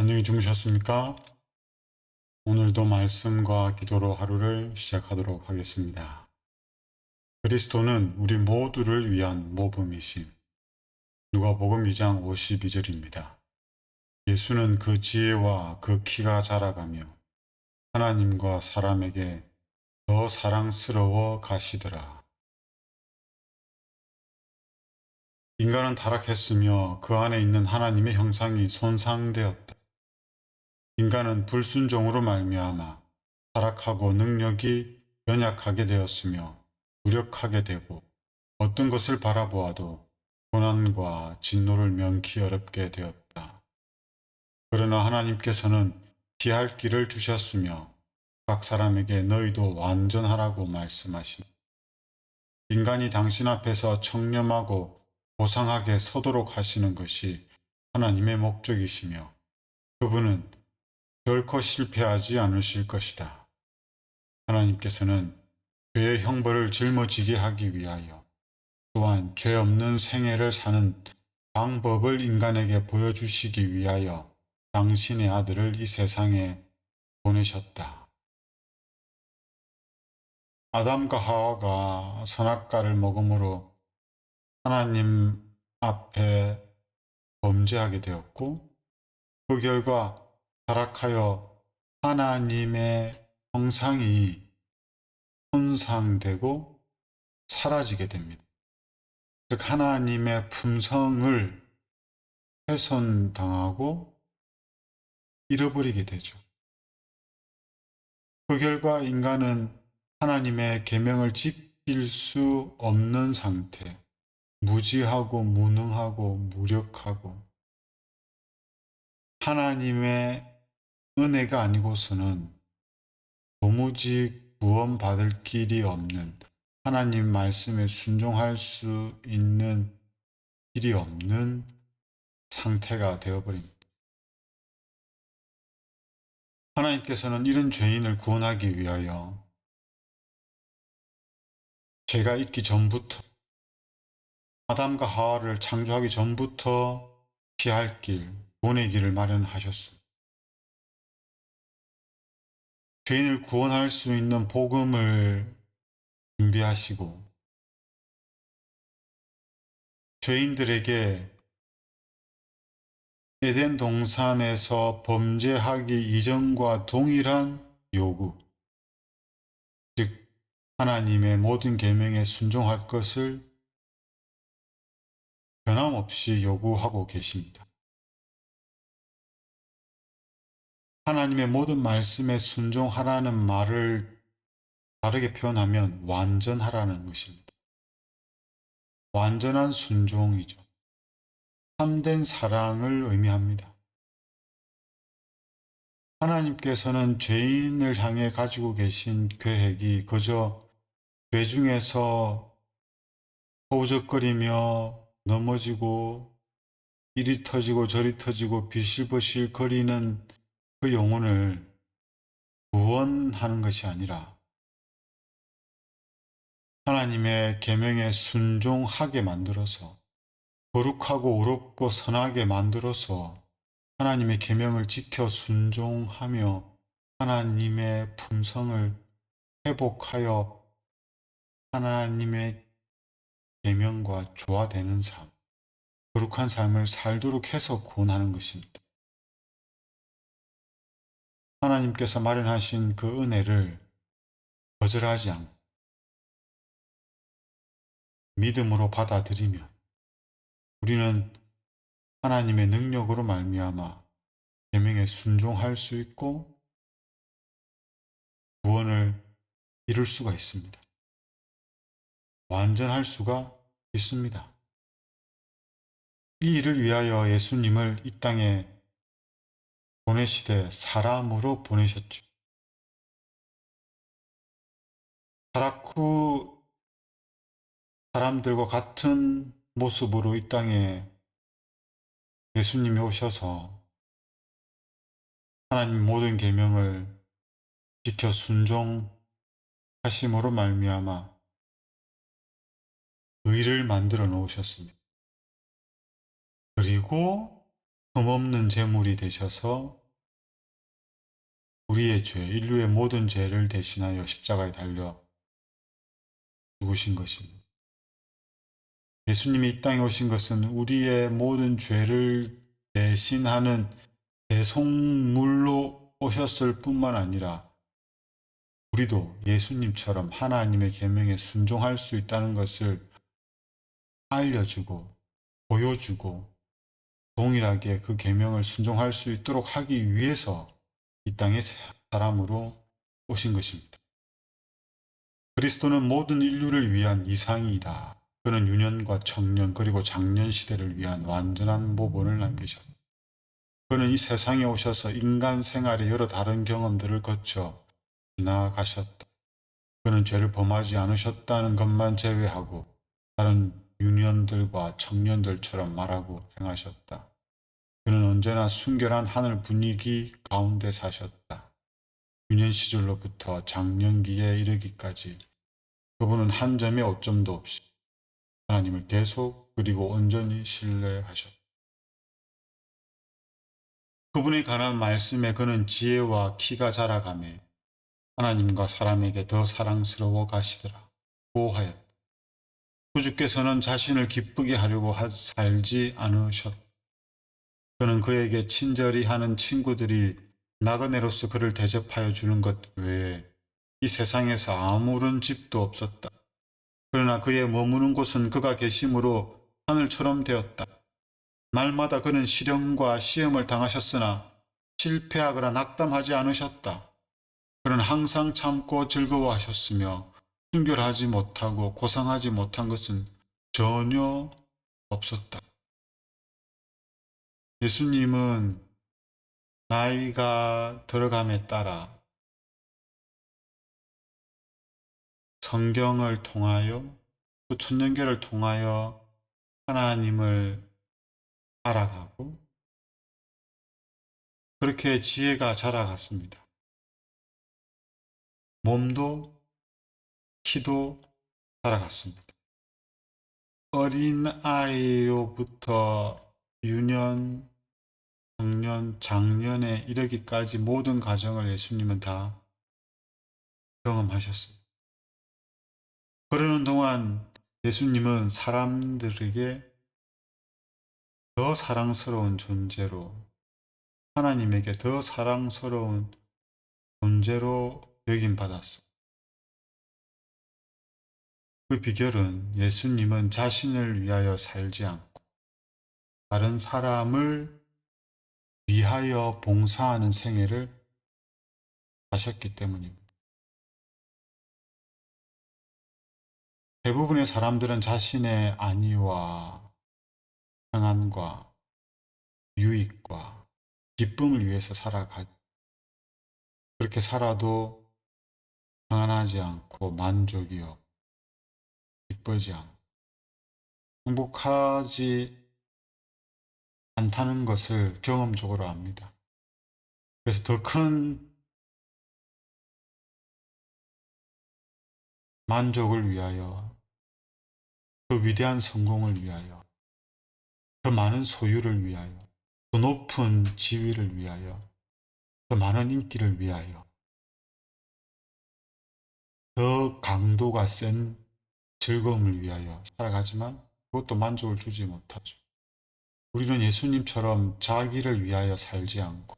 안녕히 주무셨습니까? 오늘도 말씀과 기도로 하루를 시작하도록 하겠습니다. 그리스도는 우리 모두를 위한 모범이심. 누가복음 2장 52절입니다. 예수는 그 지혜와 그 키가 자라가며 하나님과 사람에게 더 사랑스러워 가시더라. 인간은 타락했으며 그 안에 있는 하나님의 형상이 손상되었다. 인간은 불순종으로 말미암아 타락하고 능력이 연약하게 되었으며 무력하게 되고 어떤 것을 바라보아도 고난과 진노를 면키 어렵게 되었다. 그러나 하나님께서는 피할 길을 주셨으며 각 사람에게 너희도 완전하라고 말씀하시니 인간이 당신 앞에서 청렴하고 고상하게 서도록 하시는 것이 하나님의 목적이시며 그분은 결코 실패하지 않으실 것이다. 하나님께서는 죄의 형벌을 짊어지게 하기 위하여 또한 죄 없는 생애를 사는 방법을 인간에게 보여주시기 위하여 당신의 아들을 이 세상에 보내셨다. 아담과 하와가 선악과를 먹음으로 하나님 앞에 범죄하게 되었고 그 결과 타락하여 하나님의 형상이 손상되고 사라지게 됩니다. 즉 하나님의 품성을 훼손당하고 잃어버리게 되죠. 그 결과 인간은 하나님의 계명을 지킬 수 없는 상태, 무지하고 무능하고 무력하고 하나님의 은혜가 아니고서는 도무지 구원받을 길이 없는 하나님 말씀에 순종할 수 있는 길이 없는 상태가 되어버립니다. 하나님께서는 이런 죄인을 구원하기 위하여 죄가 있기 전부터 아담과 하와를 창조하기 전부터 피할 길, 구원의 길을 마련하셨습니다. 죄인을 구원할 수 있는 복음을 준비하시고 죄인들에게 에덴 동산에서 범죄하기 이전과 동일한 요구, 즉 하나님의 모든 계명에 순종할 것을 변함없이 요구하고 계십니다. 하나님의 모든 말씀에 순종하라는 말을 다르게 표현하면 완전하라는 것입니다. 완전한 순종이죠. 참된 사랑을 의미합니다. 하나님께서는 죄인을 향해 가지고 계신 계획이 그저 죄 중에서 허우적거리며 넘어지고 이리 터지고 저리 터지고 비실버실 거리는 그 영혼을 구원하는 것이 아니라 하나님의 계명에 순종하게 만들어서 거룩하고 의롭고 선하게 만들어서 하나님의 계명을 지켜 순종하며 하나님의 품성을 회복하여 하나님의 계명과 조화되는 삶, 거룩한 삶을 살도록 해서 구원하는 것입니다. 하나님께서 마련하신 그 은혜를 거절하지 않고 믿음으로 받아들이면 우리는 하나님의 능력으로 말미암아 계명에 순종할 수 있고 구원을 이룰 수가 있습니다. 완전할 수가 있습니다. 이 일을 위하여 예수님을 이 땅에 보내시되 사람으로 보내셨죠. 타락 후 사람들과 같은 모습으로 이 땅에 예수님이 오셔서 하나님 모든 계명을 지켜 순종하심으로 말미암아 의를 만들어 놓으셨습니다. 그리고 흠없는 제물이 되셔서 우리의 죄, 인류의 모든 죄를 대신하여 십자가에 달려 죽으신 것입니다. 예수님이 이 땅에 오신 것은 우리의 모든 죄를 대신하는 대속물로 오셨을 뿐만 아니라 우리도 예수님처럼 하나님의 계명에 순종할 수 있다는 것을 알려주고 보여주고 동일하게 그 계명을 순종할 수 있도록 하기 위해서 이 땅에 사람으로 오신 것입니다. 그리스도는 모든 인류를 위한 이상이다. 그는 유년과 청년 그리고 장년 시대를 위한 완전한 모본을 남기셨다. 그는 이 세상에 오셔서 인간 생활의 여러 다른 경험들을 거쳐 지나가셨다. 그는 죄를 범하지 않으셨다는 것만 제외하고 다른 유년들과 청년들처럼 말하고 행하셨다. 그는 언제나 순결한 하늘 분위기 가운데 사셨다. 유년 시절로부터 장년기에 이르기까지 그분은 한 점의 오점도 없이 하나님을 계속 그리고 온전히 신뢰하셨다. 그분에 관한 말씀에 그는 지혜와 키가 자라가며 하나님과 사람에게 더 사랑스러워 가시더라. 고하였다. 구주께서는 자신을 기쁘게 하려고 살지 않으셨다. 그는 그에게 친절히 하는 친구들이 나그네로서 그를 대접하여 주는 것 외에 이 세상에서 아무런 집도 없었다. 그러나 그의 머무는 곳은 그가 계심으로 하늘처럼 되었다. 날마다 그는 시련과 시험을 당하셨으나 실패하거나 낙담하지 않으셨다. 그는 항상 참고 즐거워하셨으며 순결하지 못하고 고상하지 못한 것은 전혀 없었다. 예수님은 나이가 들어감에 따라 성경을 통하여 또 천년계를 통하여 하나님을 알아가고 그렇게 지혜가 자라갔습니다. 몸도 키도 자라갔습니다. 어린 아이로부터 유년, 청년, 장년에 이르기까지 모든 과정을 예수님은 다 경험하셨습니다. 그러는 동안 예수님은 사람들에게 더 사랑스러운 존재로 하나님에게 더 사랑스러운 존재로 여김받았습니다. 그 비결은 예수님은 자신을 위하여 살지 않고 다른 사람을 위하여 봉사하는 생애를 하셨기 때문입니다. 대부분의 사람들은 자신의 안위와 평안과 유익과 기쁨을 위해서 살아가죠. 그렇게 살아도 평안하지 않고 만족이 없고 기쁘지 않고 행복하지 않다는 것을 경험적으로 압니다. 그래서 더 큰 만족을 위하여, 더 위대한 성공을 위하여, 더 많은 소유를 위하여, 더 높은 지위를 위하여, 더 많은 인기를 위하여, 더 강도가 센 즐거움을 위하여 살아가지만 그것도 만족을 주지 못하죠. 우리는 예수님처럼 자기를 위하여 살지 않고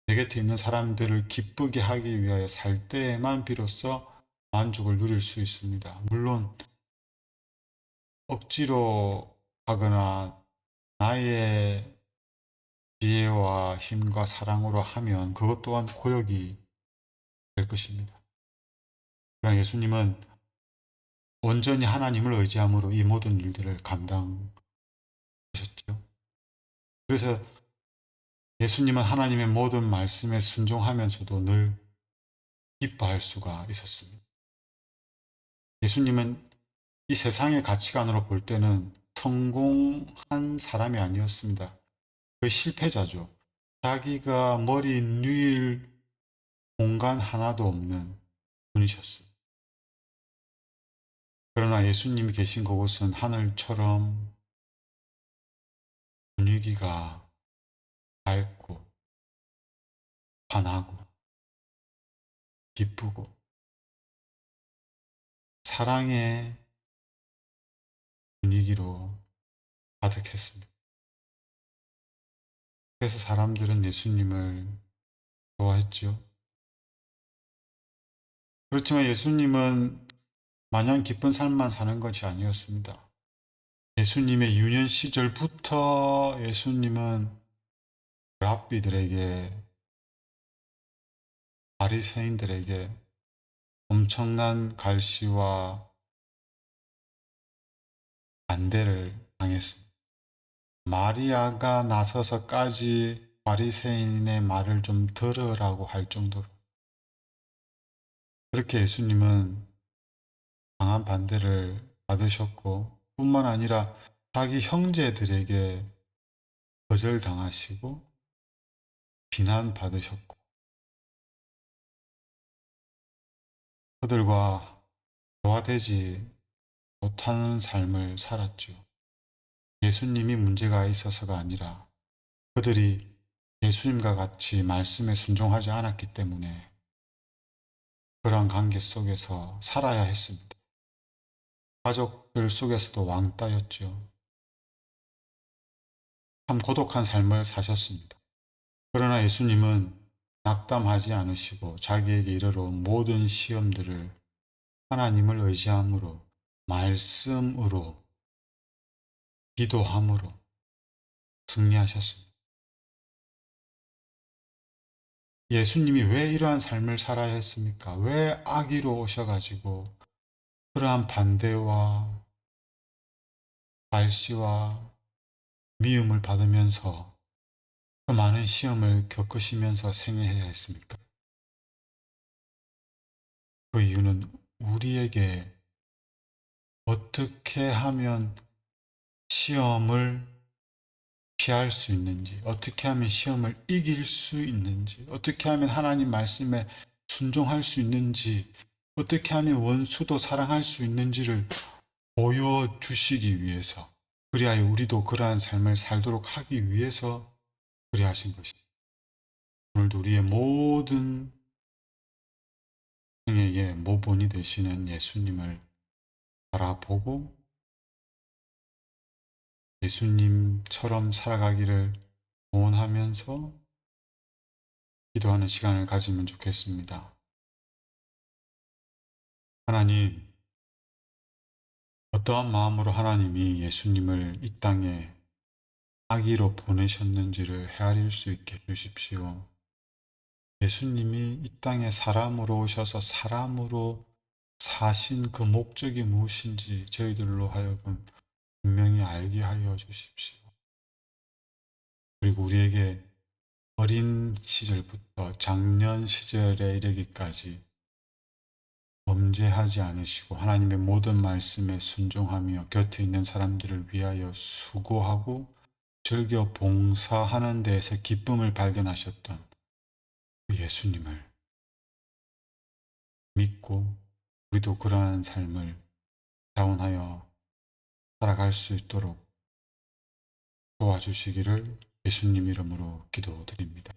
내 곁에 있는 사람들을 기쁘게 하기 위하여 살 때에만 비로소 만족을 누릴 수 있습니다. 물론 억지로 하거나 나의 지혜와 힘과 사랑으로 하면 그것 또한 고역이 될 것입니다. 그러나 예수님은 온전히 하나님을 의지함으로 이 모든 일들을 감당하셨죠. 그래서 예수님은 하나님의 모든 말씀에 순종하면서도 늘 기뻐할 수가 있었습니다. 예수님은 이 세상의 가치관으로 볼 때는 성공한 사람이 아니었습니다. 그 실패자죠. 자기가 머리 뉘을 공간 하나도 없는 분이셨습니다. 그러나 예수님이 계신 그곳은 하늘처럼 분위기가 밝고 환하고 기쁘고 사랑의 분위기로 가득했습니다. 그래서 사람들은 예수님을 좋아했죠. 그렇지만 예수님은 마냥 기쁜 삶만 사는 것이 아니었습니다. 예수님의 유년 시절부터 예수님은 랍비들에게, 바리새인들에게 엄청난 갈시와 반대를 당했습니다. 마리아가 나서서까지 바리새인의 말을 좀 들으라고 할 정도로 그렇게 예수님은 강한 반대를 받으셨고 뿐만 아니라 자기 형제들에게 거절당하시고 비난받으셨고 그들과 조화되지 못하는 삶을 살았죠. 예수님이 문제가 있어서가 아니라 그들이 예수님과 같이 말씀에 순종하지 않았기 때문에 그러한 관계 속에서 살아야 했습니다. 가족들 속에서도 왕따였죠. 참 고독한 삶을 사셨습니다. 그러나 예수님은 낙담하지 않으시고 자기에게 이르러온 모든 시험들을 하나님을 의지함으로, 말씀으로, 기도함으로 승리하셨습니다. 예수님이 왜 이러한 삶을 살아야 했습니까? 왜 아기로 오셔가지고 그러한 반대와 발시와 미움을 받으면서 그 많은 시험을 겪으시면서 생애해야 했습니까? 그 이유는 우리에게 어떻게 하면 시험을 피할 수 있는지, 어떻게 하면 시험을 이길 수 있는지, 어떻게 하면 하나님 말씀에 순종할 수 있는지, 어떻게 하면 원수도 사랑할 수 있는지를 보여주시기 위해서, 그리하여 우리도 그러한 삶을 살도록 하기 위해서 그리하신 것입니다. 오늘도 우리의 모든 생애의 모본이 되시는 예수님을 바라보고 예수님처럼 살아가기를 원하면서 기도하는 시간을 가지면 좋겠습니다. 하나님, 어떠한 마음으로 하나님이 예수님을 이 땅에 아기로 보내셨는지를 헤아릴 수 있게 해주십시오. 예수님이 이 땅에 사람으로 오셔서 사람으로 사신 그 목적이 무엇인지 저희들로 하여금 분명히 알게 하여 주십시오. 그리고 우리에게 어린 시절부터 장년 시절에 이르기까지 범죄하지 않으시고 하나님의 모든 말씀에 순종하며 곁에 있는 사람들을 위하여 수고하고 즐겨 봉사하는 데에서 기쁨을 발견하셨던 그 예수님을 믿고 우리도 그러한 삶을 자원하여 살아갈 수 있도록 도와주시기를 예수님 이름으로 기도드립니다.